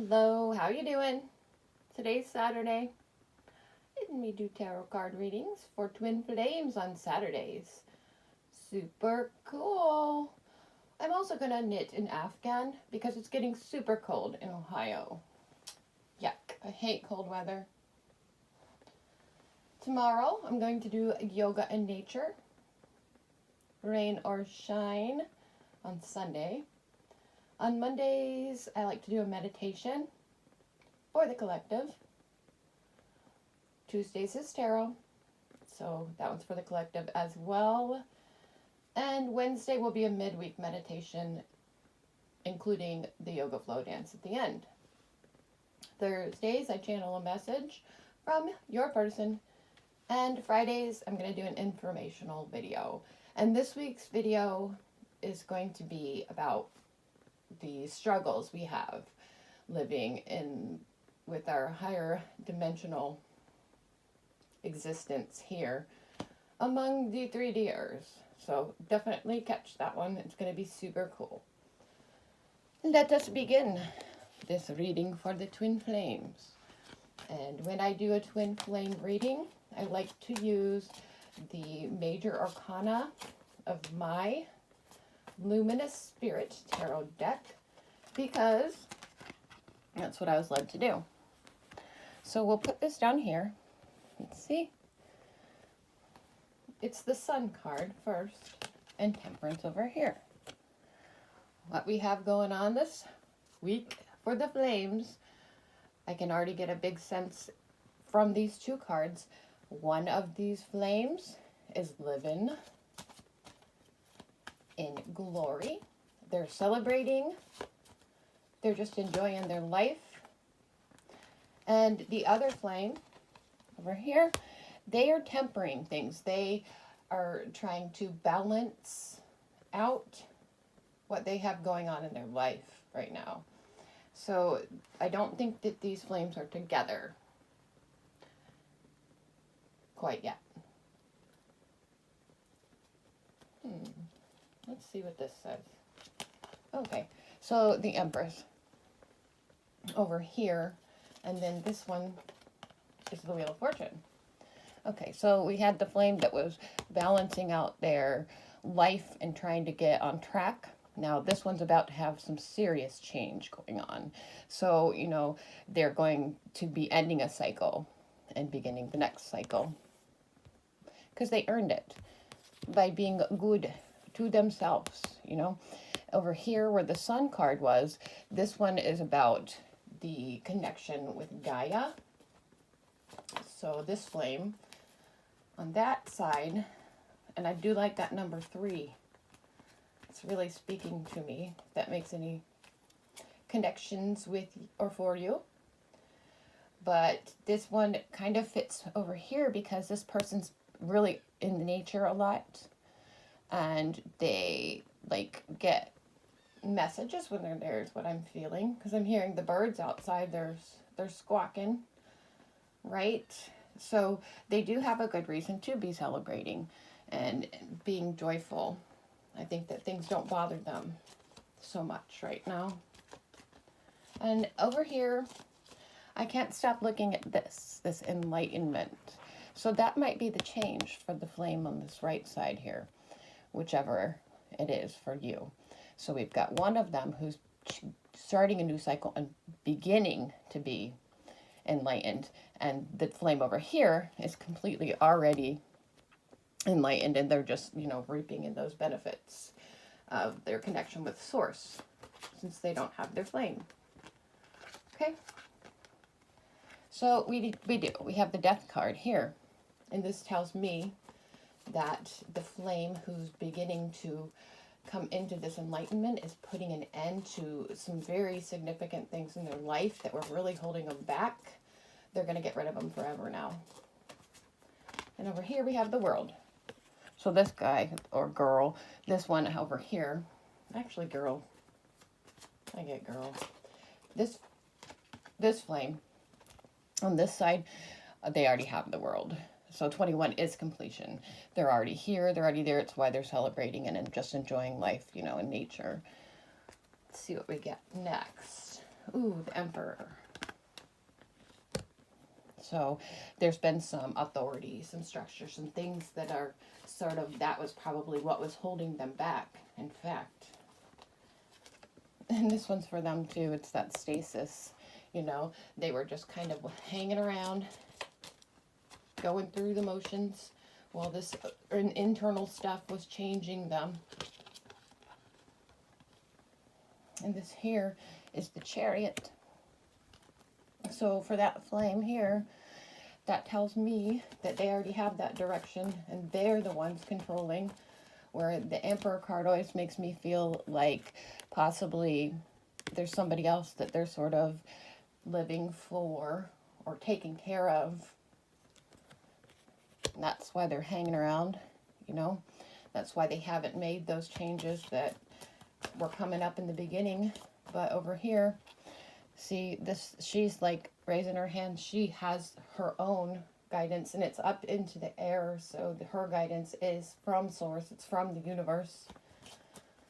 Hello, how you doing? Today's Saturday, and we do tarot card readings for twin flames on Saturdays. Super cool. I'm also going to knit an Afghan because it's getting super cold in Ohio. Yuck, I hate cold weather. Tomorrow, I'm going to do yoga and nature, rain or shine on Sunday. On Mondays, I like to do a meditation for the collective. Tuesdays is tarot, so that one's for the collective as well. And Wednesday will be a midweek meditation, including the yoga flow dance at the end. Thursdays, I channel a message from your person. And Fridays, I'm going to do an informational video. And this week's video is going to be about the struggles we have living in with our higher dimensional existence here among the 3Ders. So definitely catch that one. It's going to be super cool. Let us begin this reading for the twin flames. And when I do a twin flame reading, I like to use the major arcana of my Luminous Spirit Tarot deck because that's what I was led to do. So we'll put this down here. Let's see. It's the Sun card first and Temperance over here. What we have going on this week for the flames, I can already get a big sense from these two cards. One of these flames is living in glory. They're celebrating. They're just enjoying their life. And the other flame over here, they are tempering things. They are trying to balance out what they have going on in their life right now. So I don't think that these flames are together quite yet. Let's see what this says. Okay, so the Empress over here, and then this one is the Wheel of Fortune. Okay, so we had the flame that was balancing out their life and trying to get on track. Now this one's about to have some serious change going on. So, you know, they're going to be ending a cycle and beginning the next cycle because they earned it by being good to themselves, you know. Over here where the Sun card was, this one is about the connection with Gaia. So this flame on that side, and I do like that number 3. It's really speaking to me, if that makes any connections with or for you. But this one kind of fits over here because this person's really in nature a lot. And they like get messages when they're there is what I'm feeling. Because I'm hearing the birds outside, they're squawking, right? So they do have a good reason to be celebrating and being joyful. I think that things don't bother them so much right now. And over here, I can't stop looking at this enlightenment. So that might be the change for the flame on this right side here, whichever it is for you. So we've got one of them who's starting a new cycle and beginning to be enlightened. And the flame over here is completely already enlightened, and they're just, you know, reaping in those benefits of their connection with Source since they don't have their flame. Okay? So we have the Death card here, and this tells me that the flame who's beginning to come into this enlightenment is putting an end to some very significant things in their life that were really holding them back. They're going to get rid of them forever now. And over here we have the World. So this guy or girl, this one over here, actually girl, I get girl. This flame on this side, they already have the World. So 21 is completion. They're already here. They're already there. It's why they're celebrating and just enjoying life, you know, in nature. Let's see what we get next. Ooh, the Emperor. So there's been some authority, some structure, some things that are sort of, that was probably what was holding them back, in fact. And this one's for them too. It's that stasis. You know, they were just kind of hanging around, going through the motions while this internal stuff was changing them. And this here is the Chariot. So for that flame here, that tells me that they already have that direction and they're the ones controlling. Where the Emperor card always makes me feel like possibly there's somebody else that they're sort of living for or taking care of. And that's why they're hanging around, you know. That's why they haven't made those changes that were coming up in the beginning. But over here, see this, she's like raising her hand. She has her own guidance and it's up into the air. So her guidance is from source. It's from the universe.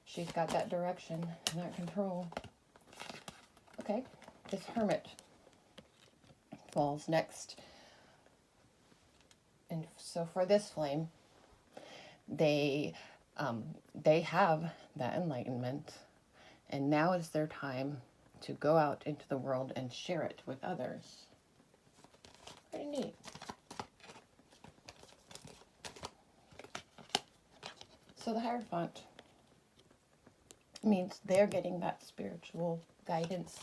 She's got that direction and that control. Okay, this Hermit falls next. And so for this flame, they have that enlightenment, and now is their time to go out into the world and share it with others. Pretty neat. So the Hierophant means they're getting that spiritual guidance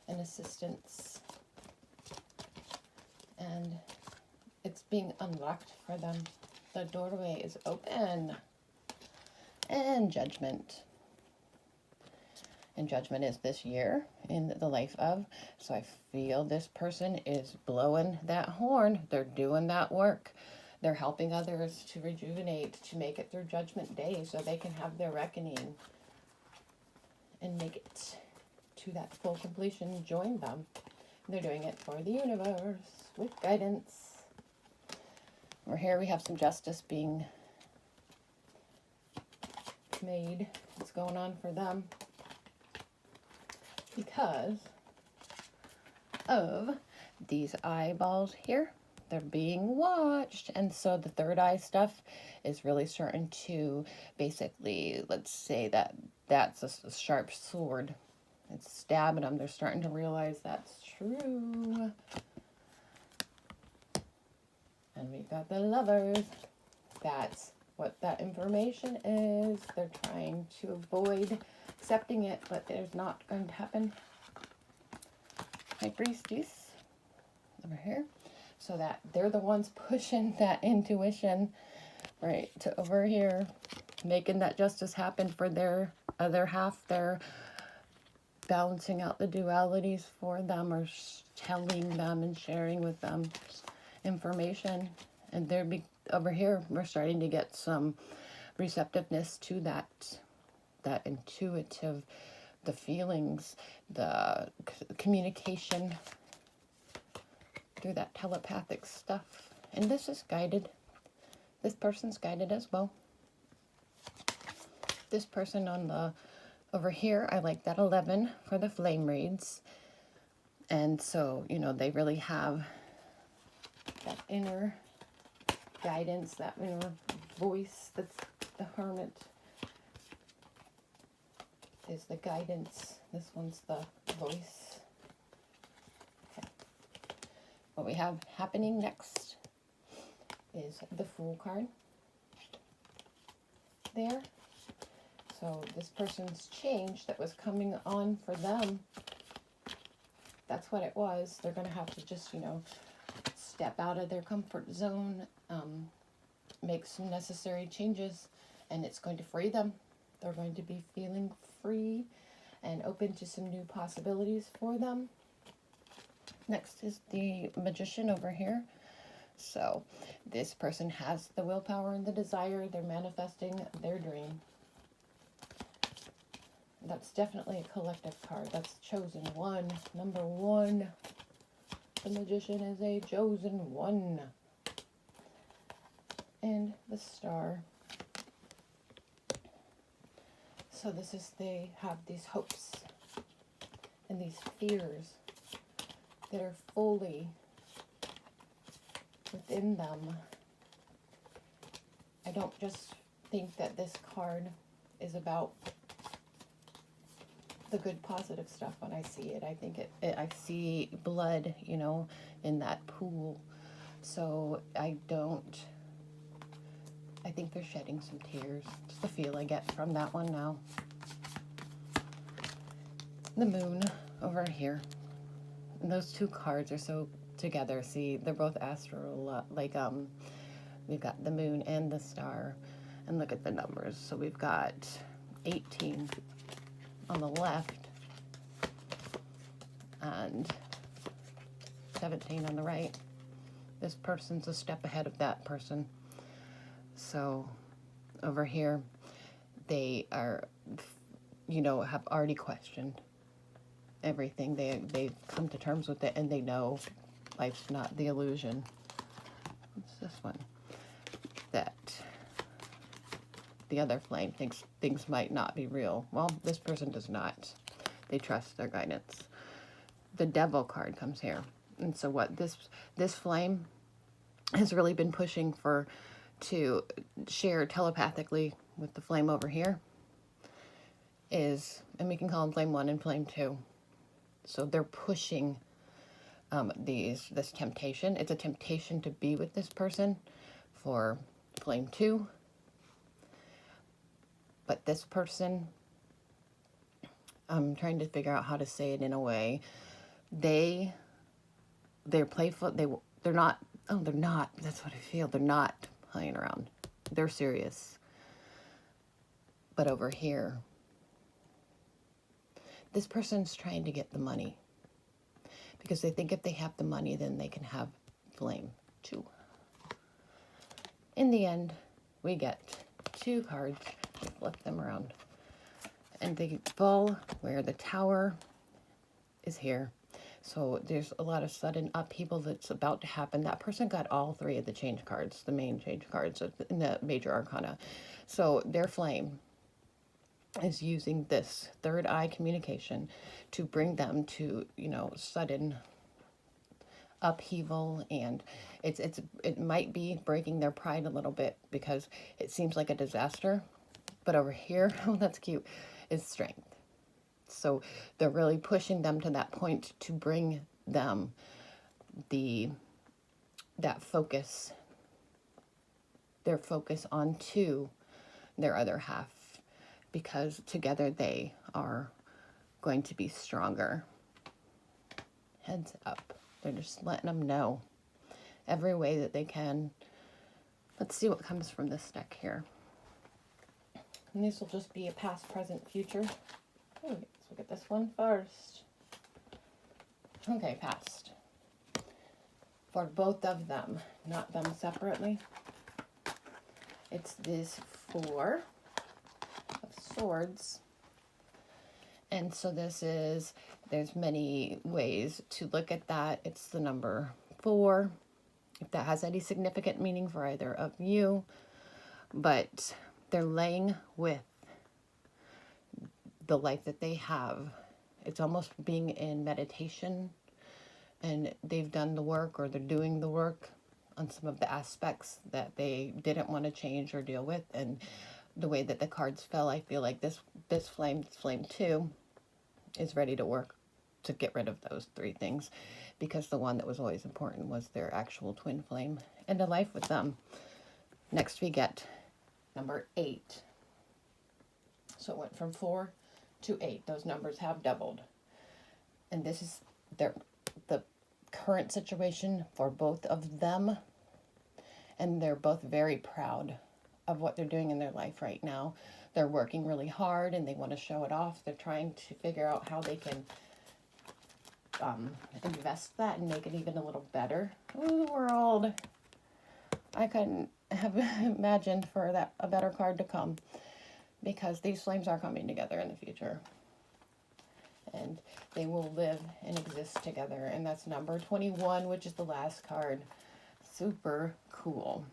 and assistance, and it's being unlocked for them. The doorway is open. And Judgment. And Judgment is this year in the life of. So I feel this person is blowing that horn. They're doing that work. They're helping others to rejuvenate, to make it through Judgment Day so they can have their reckoning and make it to that full completion. Join them. They're doing it for the universe with guidance. Over here we have some justice being made. What's going on for them? Because of these eyeballs here. They're being watched. And so the third eye stuff is really starting to basically, let's say that that's a sharp sword. It's stabbing them. They're starting to realize that's true. And we've got the Lovers. That's what that information is. They're trying to avoid accepting it, but it's not going to happen. High Priestess over here. So that they're the ones pushing that intuition right to over here, making that justice happen for their other half. They're balancing out the dualities for them, or telling them and sharing with them information. And they're over here, we're starting to get some receptiveness to that intuitive, the feelings, the communication through that telepathic stuff. And this is guided. This person's guided as well. This person on the over here, I like that 11 for the flame reads. And so, you know, they really have that inner guidance, that inner voice. That's the Hermit is the guidance. This one's the voice. Okay. What we have happening next is the Fool card there. So this person's change that was coming on for them, that's what it was. They're going to have to just, you know, step out of their comfort zone, make some necessary changes, and it's going to free them. They're going to be feeling free and open to some new possibilities for them. Next is the Magician over here. So this person has the willpower and the desire. They're manifesting their dream. That's definitely a collective card. That's chosen one. Number one. The Magician is a chosen one. And the Star. So this is, they have these hopes and these fears that are fully within them. I don't just think that this card is about the good positive stuff when I see it. I think I see blood, you know, in that pool. So I think they're shedding some tears. It's the feel I get from that one now. The moon over here. And those two cards are so together. See, they're both astral, like, we've got the moon and the star. And look at the numbers. So we've got 18 on the left and 17 on the right. This person's a step ahead of that person. So over here, they are, you know, have already questioned everything. They've come to terms with it, and they know life's not the illusion. What's this one? That the other flame thinks things might not be real. Well, this person does not. They trust their guidance. The devil card comes here. And so what this flame has really been pushing for to share telepathically with the flame over here is, and we can call them flame 1 and flame 2. So they're pushing this temptation. It's a temptation to be with this person for flame 2. But this person, I'm trying to figure out how to say it in a way. They're playful. They're not. Oh, they're not. That's what I feel. They're not playing around. They're serious. But over here, this person's trying to get the money because they think if they have the money, then they can have flame 2. In the end, we get 2 cards. We flip them around. And they fall where the tower is here. So there's a lot of sudden upheaval that's about to happen. That person got all 3 of the change cards, the main change cards in the major arcana. So their flame is using this third eye communication to bring them to, you know, sudden upheaval, and it might be breaking their pride a little bit because it seems like a disaster. But over here, oh, that's cute, is strength. So they're really pushing them to that point to bring them that focus, their focus onto their other half, because together they are going to be stronger. Heads up. They're just letting them know every way that they can. Let's see what comes from this deck here. And this will just be a past, present, future. Okay, let's look at this one first. Okay, past. For both of them, not them separately. It's this 4 of Swords. And so this is, there's many ways to look at that. It's the number 4, if that has any significant meaning for either of you. But they're laying with the life that they have. It's almost being in meditation, and they've done the work, or they're doing the work on some of the aspects that they didn't want to change or deal with. And the way that the cards fell, I feel like this flame 2, is ready to work to get rid of those 3 things, because the one that was always important was their actual twin flame and a life with them. Next we get number 8. So it went from 4 to 8. Those numbers have doubled. And this is the current situation for both of them. And they're both very proud of what they're doing in their life right now. They're working really hard and they want to show it off. They're trying to figure out how they can invest that and make it even a little better. Ooh, world. I couldn't have imagined for that a better card to come, because these flames are coming together in the future. And they will live and exist together. And that's number 21, which is the last card. Super cool.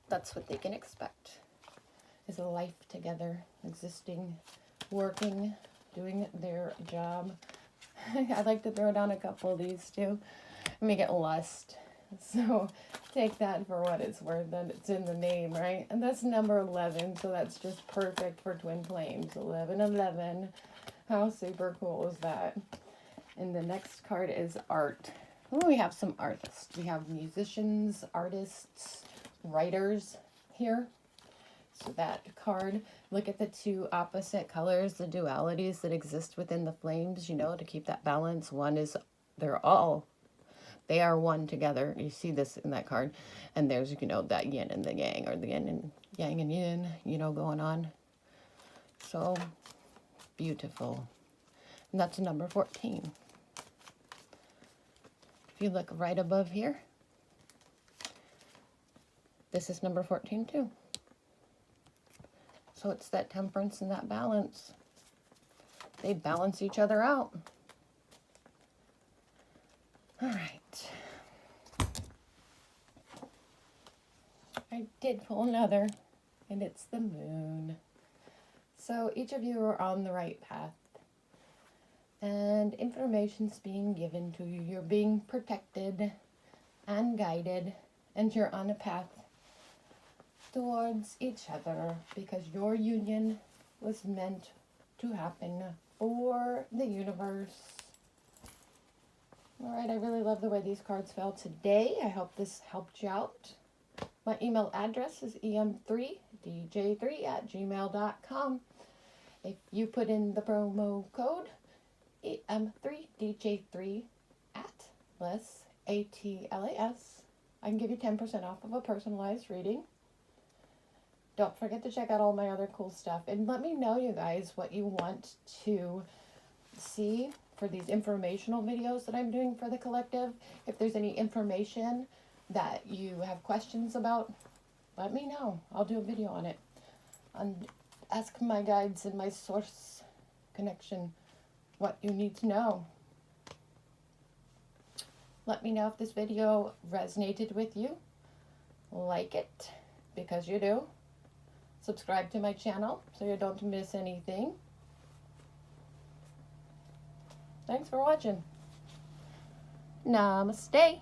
That's what they can expect, is a life together, existing, working doing their job. I like to throw down a couple of these too. Make it lust. So take that for what it's worth, and it's in the name, right? And that's number 11, so that's just perfect for twin flames. 1111. How super cool is that? And the next card is art. Ooh, we have some artists. We have musicians, artists, writers here. So that card, look at the two opposite colors, the dualities that exist within the flames, you know, to keep that balance. One is, they are one together. You see this in that card. And there's, you know, that yin and the yang, or the yin and yang and yin, you know, going on. So beautiful. And that's number 14. If you look right above here, this is number 14 too. So it's that temperance and that balance. They balance each other out. All right. I did pull another, and it's the moon. So each of you are on the right path. And information's being given to you. You're being protected and guided, and you're on a path towards each other, because your union was meant to happen for the universe. All right, I really love the way these cards fell today. I hope this helped you out. My email address is em3dj3@gmail.com. If you put in the promo code em3dj3atlas, ATLAS, I can give you 10% off of a personalized reading. Don't forget to check out all my other cool stuff. And let me know, you guys, what you want to see for these informational videos that I'm doing for the collective. If there's any information that you have questions about, let me know. I'll do a video on it. And ask my guides and my source connection what you need to know. Let me know if this video resonated with you. Like it, because you do. Subscribe to my channel so you don't miss anything. Thanks for watching. Namaste.